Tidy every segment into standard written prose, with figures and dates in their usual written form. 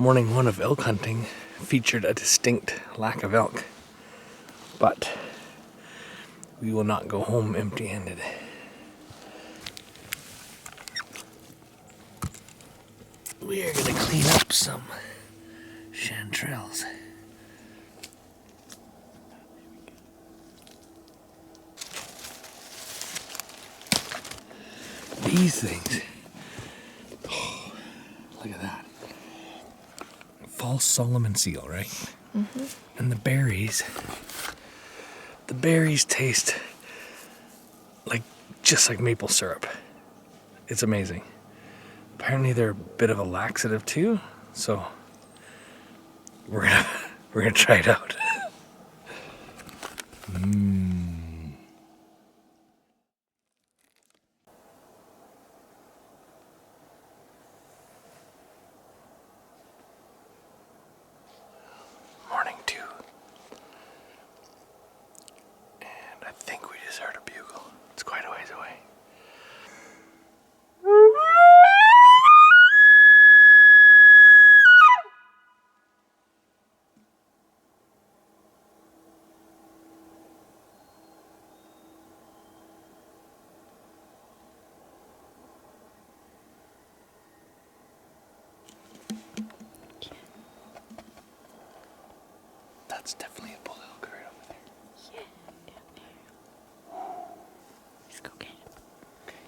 morning one of elk hunting featured a distinct lack of elk, but we will not go home empty-handed. We are going to clean up some chanterelles. These things, oh, look at that. False Solomon seal, right? Mm-hmm. And the berries taste just like maple syrup. It's amazing. Apparently they're a bit of a laxative too, so we're gonna try it out. Morning 2. And I think we just heard a bugle. It's quite a ways away. That's definitely a bull elk right over there. Yeah, down there. Let's go get him. Okay.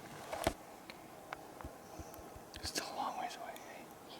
Still a long ways away, eh? Yeah.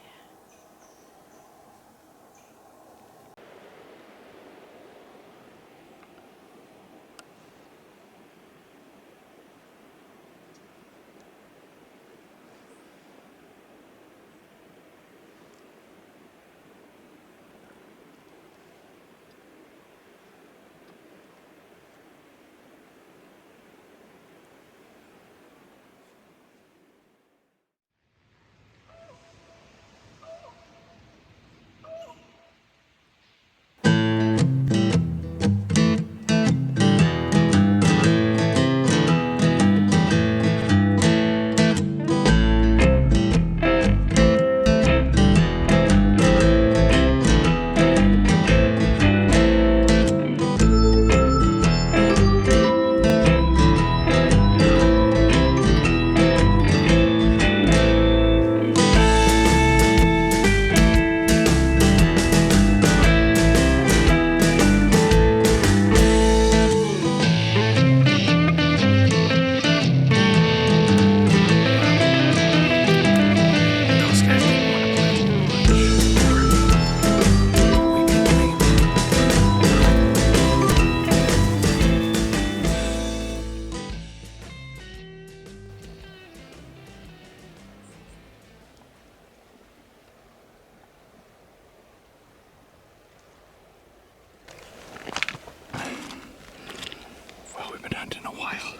Well, we've been hunting a while,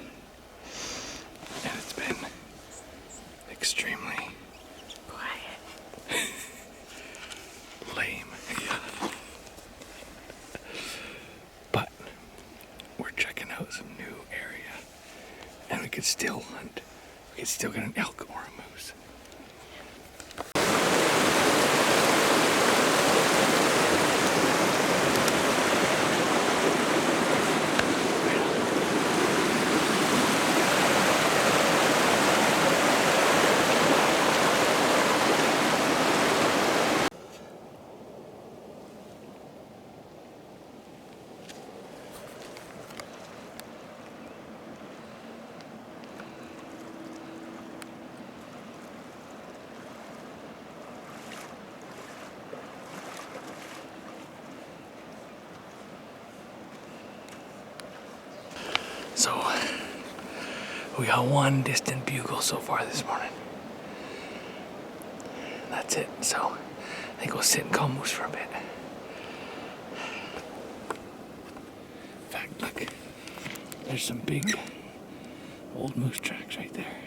and it's been extremely Quiet. lame. But we're checking out some new area, and we could still hunt. We could still get an elk or a moose. So, we got one distant bugle so far this morning. That's it. So, I think we'll sit and call moose for a bit. In fact, look, there's some big old moose tracks right there.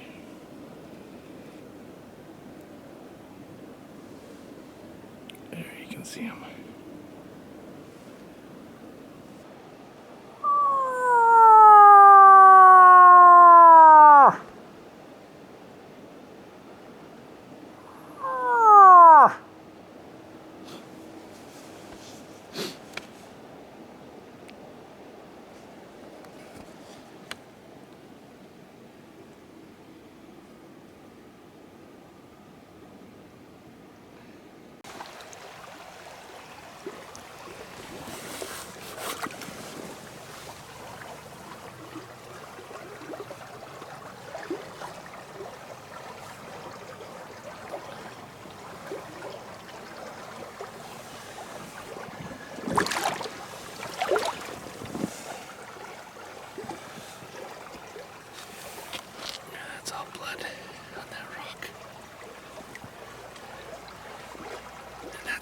There, you can see them.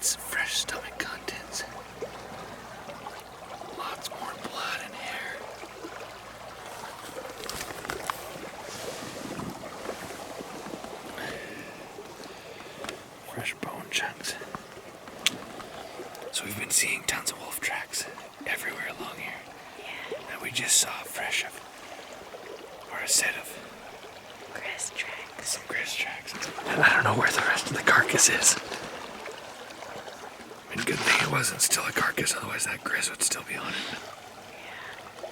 That's fresh stomach contents. Lots more blood and hair. Fresh bone chunks. So we've been seeing tons of wolf tracks everywhere along here. Yeah. And we just saw a set of Grass tracks. some grass tracks. And I don't know where the rest of the carcass is. I mean, good thing it wasn't still a carcass, otherwise that grizz would still be on it. Yeah.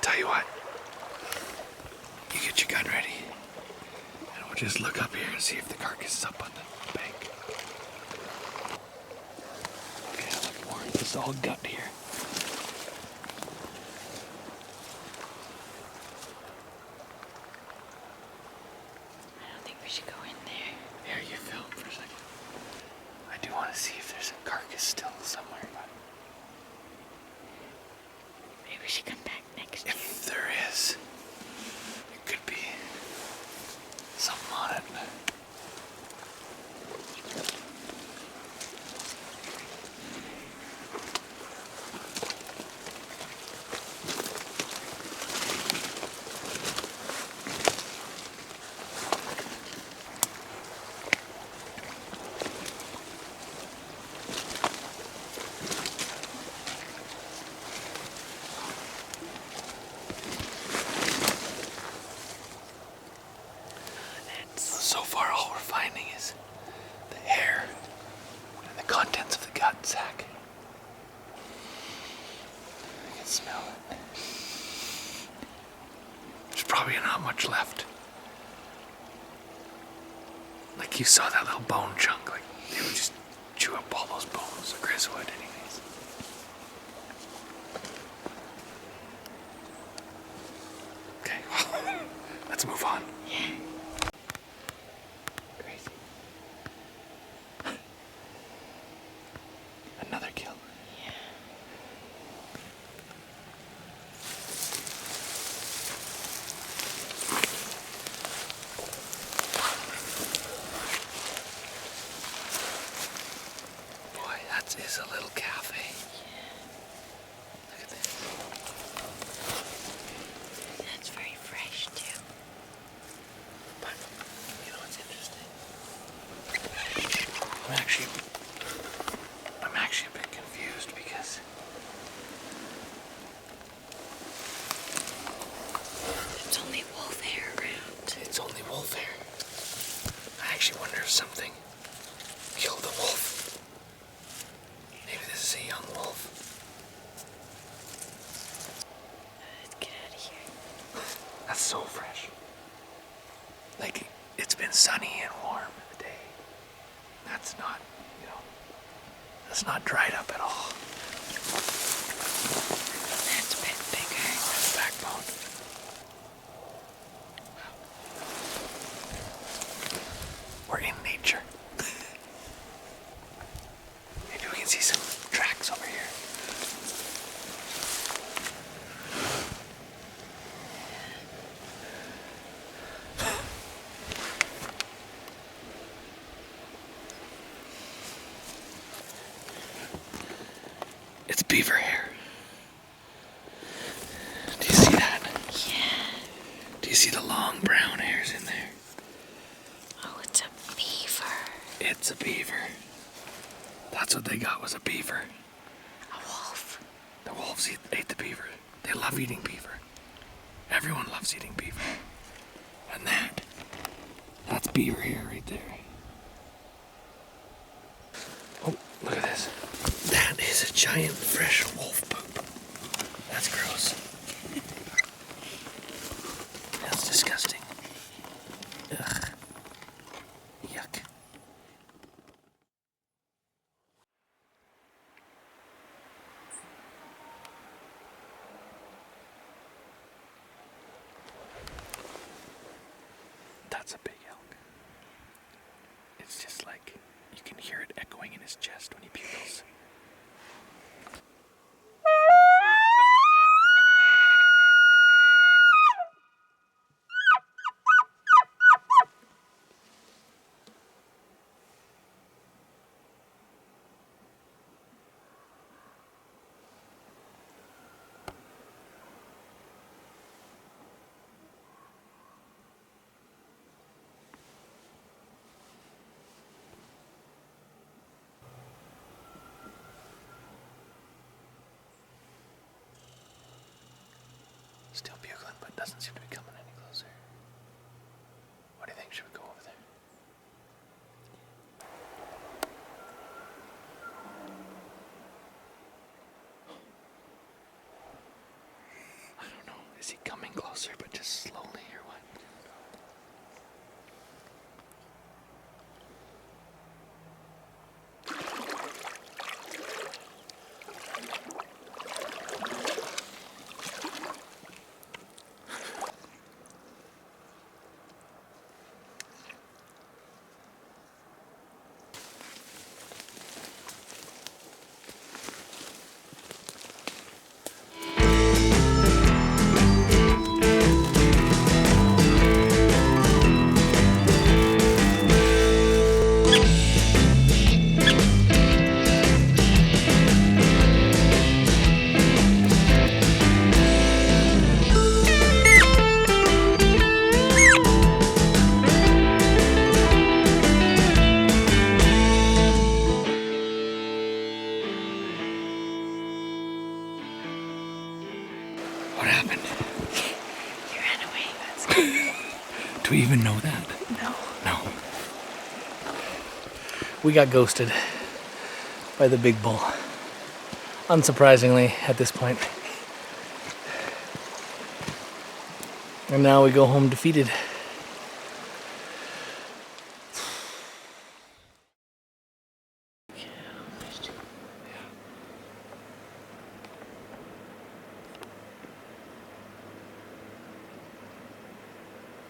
Tell you what, you get your gun ready, and we'll just look up here and see if the carcass is up on the bank. Okay, look more. This is all gut here. I don't think we should go in there. Here, you film for a second. I do want to see if there's a carcass still somewhere, but Maybe we should come back next year. if there is, it could be something on it. So far, all we're finding is the hair and the contents of the gut sac. I can smell it. There's probably not much left. Like you saw that little bone chunk, like they would just chew up all those bones, the grizz would anyways. Okay, well, let's move on. Yeah. Crazy. Another kill. Yeah. Boy, that is a little cafe. Look at this. That's very fresh too. But, you know what's interesting? I'm actually a bit confused because It's only wolf hair around. it's only wolf hair. I actually wonder if something killed the wolf. Maybe this is a young wolf. Let's get out of here. That's so fresh. Like, it's been sunny and warm in the day. That's not, that's not dried up at all. That's a bit bigger. That's backbone. We're in nature. Maybe we can see some tracks over here. It's beaver hair. Do you see that? Yeah. Do you see the long brown hairs in there? Oh, it's a beaver. It's a beaver. That's what they got, was a beaver. A wolf. The wolves ate the beaver. They love eating beaver. Everyone loves eating beaver. And that's beaver hair right there. Oh, look at this. That is a giant fresh wolf poop. That's gross. That's disgusting. Ugh. Yuck. That's a big elk. It's just like you can hear it echoing in his chest when he bugles. doesn't seem to be coming any closer. What do you think? Should we go over there? I don't know. Is he coming closer, but just slowly, or what? What happened? You ran away. That's good. Do we even know that? No. No. We got ghosted by the big bull. Unsurprisingly, at this point. And now we go home defeated.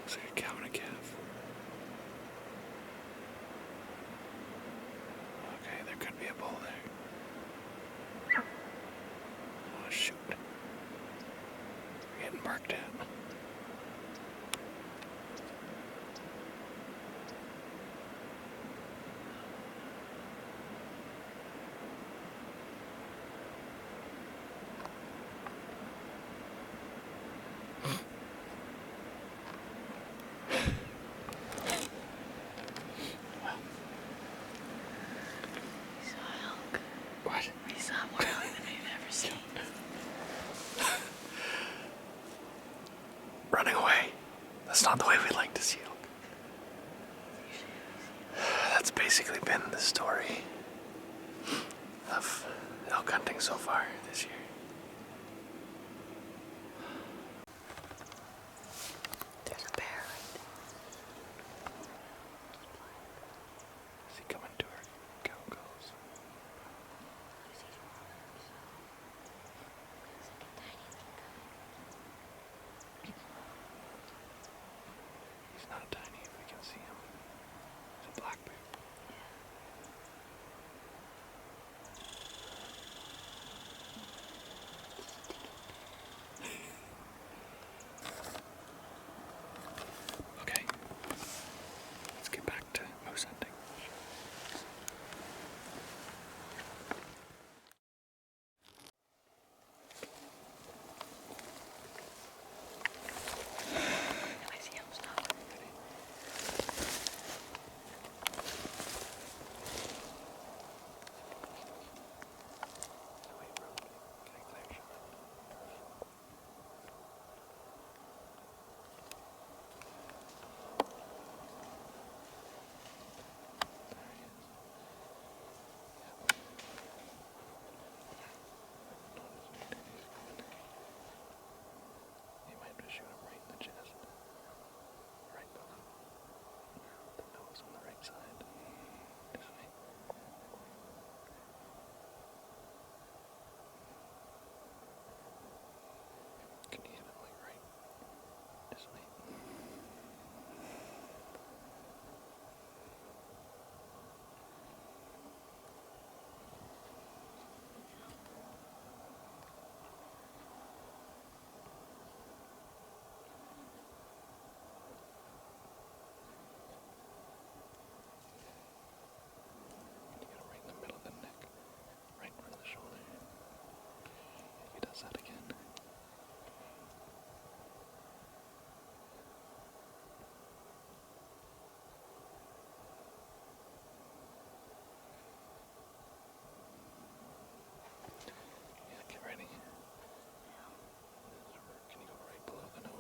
Looks like a cow and a calf. Okay, there could be a bull there. Oh, shoot. We're getting barked at. We saw elk. What? We saw more elk than we've ever seen. Running away. That's not the way we like to see elk. That's basically been the story of elk hunting so far this year. There's a bear. Is he coming to our cow goes? He's not tiny if we can see him. He's a black bear.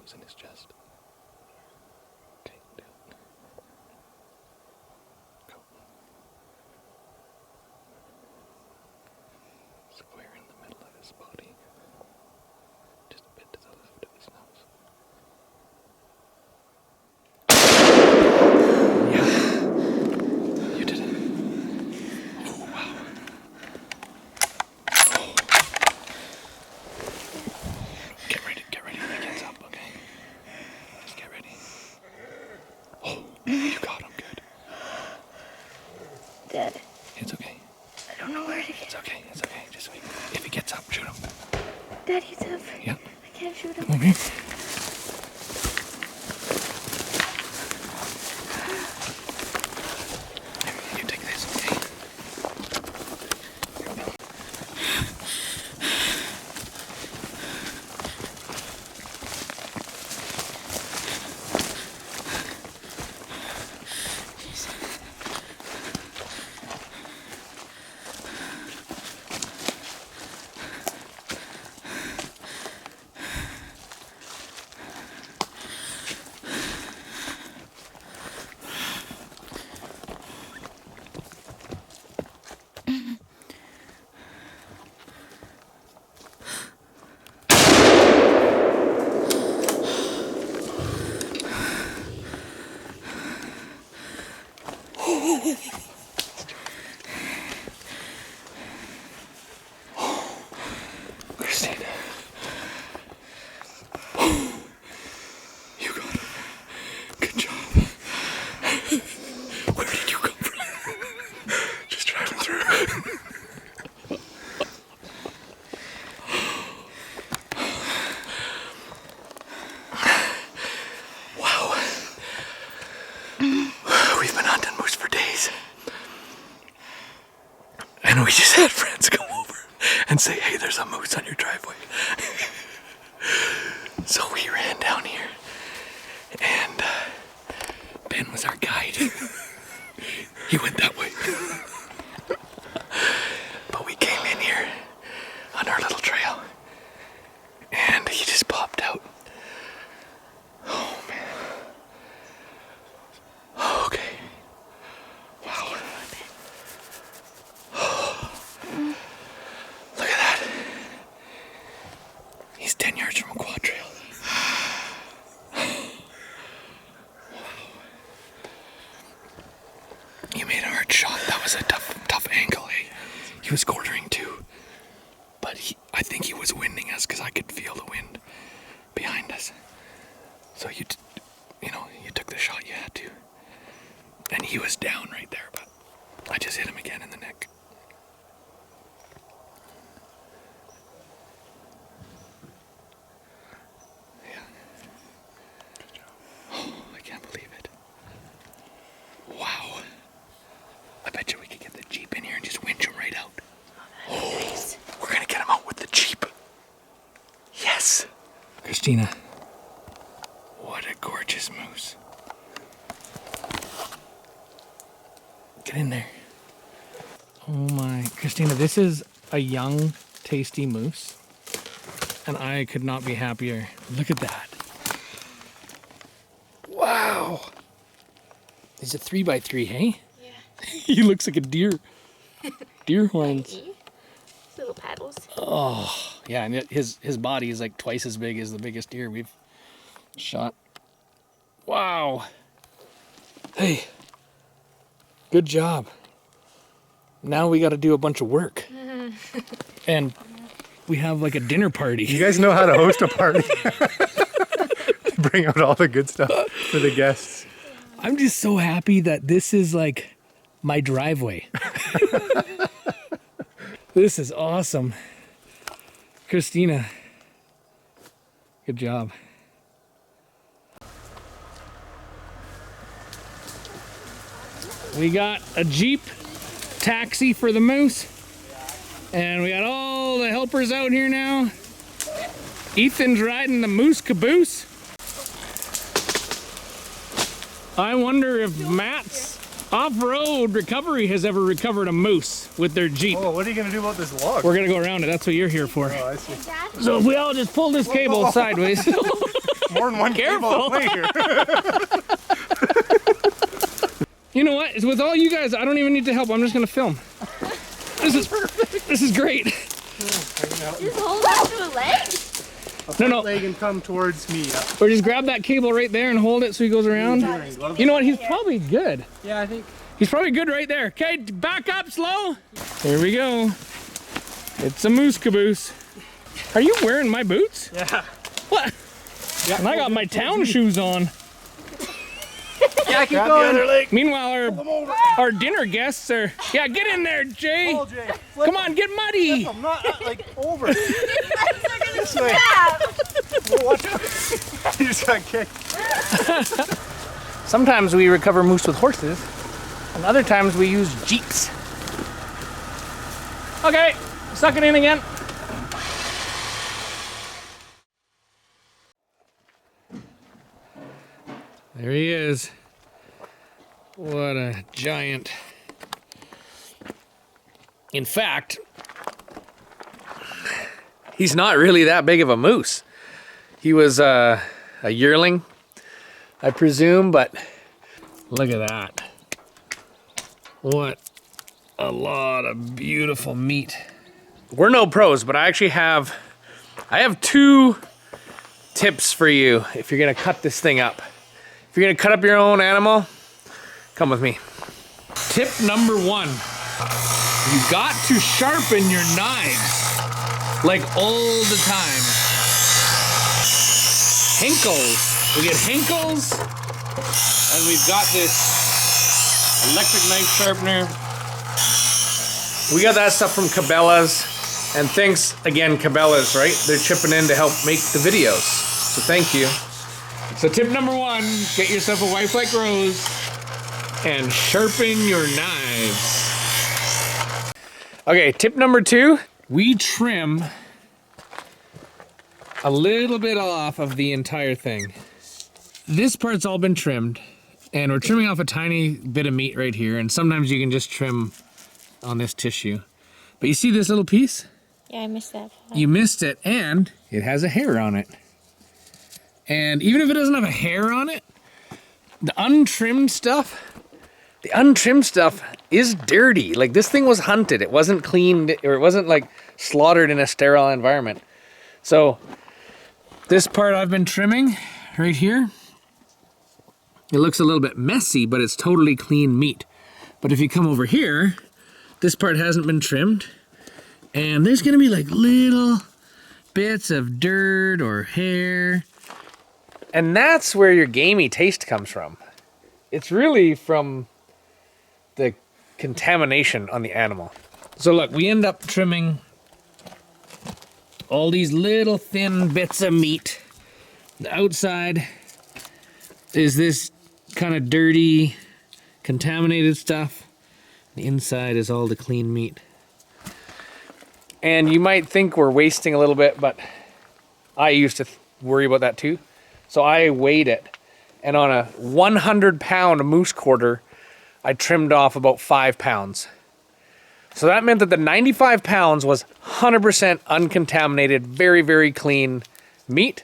nose and his chest. Okay, do it. Go. Square in the middle of his body. Just a bit to the left of his nose. Yeah. You did it. Oh, wow. Oh. Get ready when he gets up, okay? Just get ready. Oh, you got him good. Dad, It's okay. I don't know where to get. It's okay. It's okay. Just wait. If he gets up, shoot him. Dad, he's up. Yeah. I can't shoot him. Come over here. You take this, okay? Christine. You got it. Good job. Where did you come from? Just driving through. Wow. We've been hunting moose for days. And we just had friends come over and say, hey, there's a moose on your driveway. So we ran down here, and Ben was our guide. He went that way. But we came in here on our little trail, and he just popped out. Oh, man. Okay. Wow. Look at that. He's 10 yards from a quad trail. You made a hard shot. That was a tough angle, eh? He was quartering too. But I think he was winding us because I could feel the wind behind us. So you took the shot you had to. And he was down right there, but I just hit him again in the neck. Yeah. Oh, I can't believe it. Wow. I bet you we could get the Jeep in here and just winch him right out. Oh, nice. We're gonna get him out with the Jeep. Yes. Christina, what a gorgeous moose. Get in there. Oh my, Christina, this is a young, tasty moose. And I could not be happier. Look at that. Wow. He's a 3x3, hey? Yeah. He looks like a deer. Deer horns. His little paddles. Oh, yeah, and his body is like twice as big as the biggest deer we've shot. Wow. Hey, good job. Now we got to do a bunch of work. And we have like a dinner party. You guys know how to host a party. Bring out all the good stuff for the guests. I'm just so happy that this is like my driveway. This is awesome. Christina, good job. We got a Jeep taxi for the moose, and we got all the helpers out here now. Ethan's riding the moose caboose. I wonder if Matt's off-road recovery has ever recovered a moose with their Jeep. Oh, what are you going to do about this log? We're gonna go around it. That's what you're here for. Oh, I see. So if we all just pull this cable sideways. More than one Careful. cable here. You know what? With all you guys, I don't even need to help. I'm just gonna film. This is great. Just hold on to a leg. No. Leg and come towards me. Or just grab that cable right there and hold it so he goes around. You know what? He's probably good. Yeah, I think. He's probably good right there. Okay, back up slow. Here we go. It's a moose caboose. Are you wearing my boots? Yeah. What? Yeah. And I got my town shoes on. Yeah, keep going. Meanwhile, our dinner guests are... Yeah, get in there, Jay. Oh, Jay. Come on, get muddy. I'm not like over. This way. Watch out. You just got kicked. Sometimes we recover moose with horses, and other times we use jeeps. Okay, suck it in again. There he is. What a giant. In fact, he's not really that big of a moose. He was a yearling, I presume, but look at that. What a lot of beautiful meat. We're no pros, but I have 2 tips for you if you're gonna cut this thing up. If you're gonna cut up your own animal, come with me. Tip number 1, you got to sharpen your knives, like all the time. Hinkles, we get Hinkles, and we've got this electric knife sharpener. We got that stuff from Cabelas, and thanks again, Cabelas, right? They're chipping in to help make the videos, so thank you. So tip number 1, get yourself a wife like Rose and sharpen your knives. Okay, tip number 2, we trim a little bit off of the entire thing. This part's all been trimmed, and we're trimming off a tiny bit of meat right here, and sometimes you can just trim on this tissue. But you see this little piece? Yeah, I missed that. You missed it, and it has a hair on it. And even if it doesn't have a hair on it, the untrimmed stuff is dirty. Like, this thing was hunted. It wasn't cleaned, or it wasn't like slaughtered in a sterile environment. So this part I've been trimming right here, it looks a little bit messy, but it's totally clean meat. But if you come over here, this part hasn't been trimmed, and there's gonna be like little bits of dirt or hair. And that's where your gamey taste comes from. It's really from the contamination on the animal. So look, we end up trimming all these little thin bits of meat. The outside is this kind of dirty, contaminated stuff. The inside is all the clean meat. And you might think we're wasting a little bit, but I used to worry about that too. So I weighed it, and on a 100-pound moose quarter, I trimmed off about 5 pounds. So that meant that the 95 pounds was 100% uncontaminated, very, very clean meat.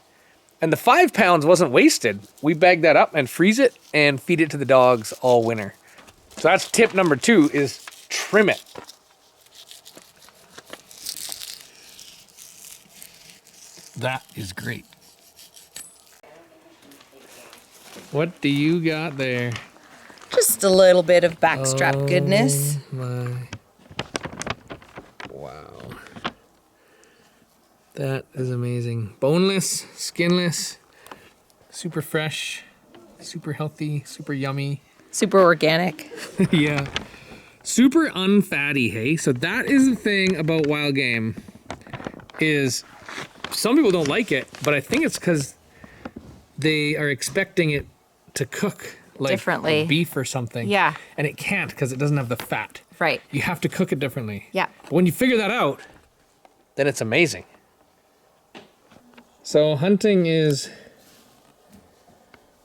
And the 5 pounds wasn't wasted. We bag that up and freeze it and feed it to the dogs all winter. So that's tip number 2, is trim it. That is great. What do you got there? Just a little bit of backstrap goodness. My. Wow. That is amazing. Boneless, skinless, super fresh, super healthy, super yummy. Super organic. Yeah. Super unfatty, hey? So that is the thing about wild game, is some people don't like it, but I think it's because they are expecting it to cook like Differently. Beef or something. Yeah. And it can't because it doesn't have the fat. Right. You have to cook it differently. Yeah. But when you figure that out, then it's amazing. So hunting is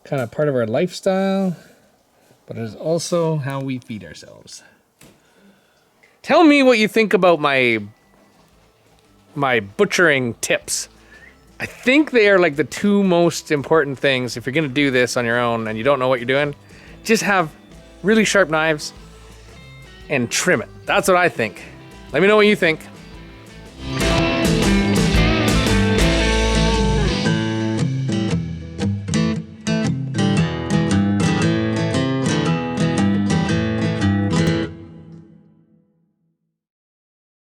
kind of part of our lifestyle, but it is also how we feed ourselves. Tell me what you think about my butchering tips. I think they are like the two most important things if you're gonna do this on your own and you don't know what you're doing. Just have really sharp knives and trim it. That's what I think. Let me know what you think.